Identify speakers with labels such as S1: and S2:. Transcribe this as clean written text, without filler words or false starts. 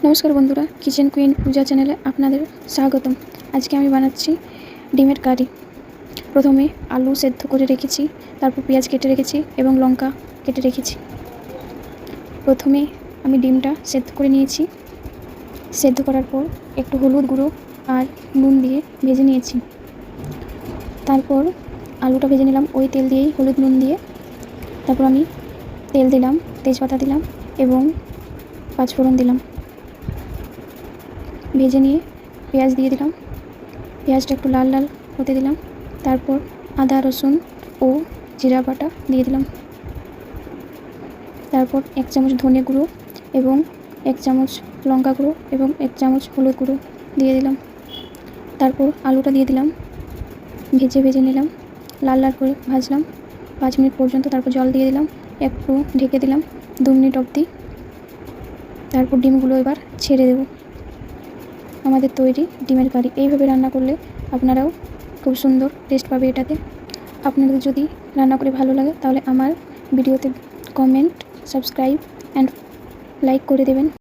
S1: নমস্কার বন্ধুরা, kitchen queen পূজা চ্যানেলে আপনাদের স্বাগতম। আজকে আমি বানাচ্ছি ডিমের কারি। প্রথমে আলু সেদ্ধ করে রেখেছি, তারপর পেঁয়াজ কেটে রেখেছি এবং লঙ্কা কেটে রেখেছি। প্রথমে আমি ডিমটা সেদ্ধ করে নিয়েছি। সেদ্ধ করার পর একটু হলুদ গুঁড়ো আর নুন দিয়ে ভেজে নিয়েছি। তারপর আলুটা ভেজে নিলাম ওই তেল দিয়েই, হলুদ নুন দিয়ে। তারপর আমি তেল দিলাম, তেজপাতা দিলাম এবং পাঁচফোড়ন দিলাম। ভেজে নিয়ে পেঁয়াজ দিয়ে দিলাম। পেঁয়াজটা একটু লাল লাল হতে দিলাম। তারপর আদা রসুন ও জিরা বাটা দিয়ে দিলাম। তারপর 1 চামচ ধনে গুঁড়ো এবং 1 চামচ লঙ্কা গুঁড়ো এবং 1 চামচ হলুদ গুঁড়ো দিয়ে দিলাম। তারপর আলুটা দিয়ে দিলাম। ভেজে নিলাম, লাল লাল করে ভাজলাম 5 মিনিট পর্যন্ত। তারপর জল দিয়ে দিলাম, একটু ঢেকে দিলাম 2 মিনিট অবধি। তারপর ডিমগুলো এবার ছেড়ে দেব। আমাদের তৈরি ডিমের কারি। এইভাবে রান্না করলে আপনারাও খুব সুন্দর টেস্ট পাবে এটাতে। আপনাদের যদি রান্না করে ভালো লাগে তাহলে আমার ভিডিওতে কমেন্ট, সাবস্ক্রাইব অ্যান্ড লাইক করে দেবেন।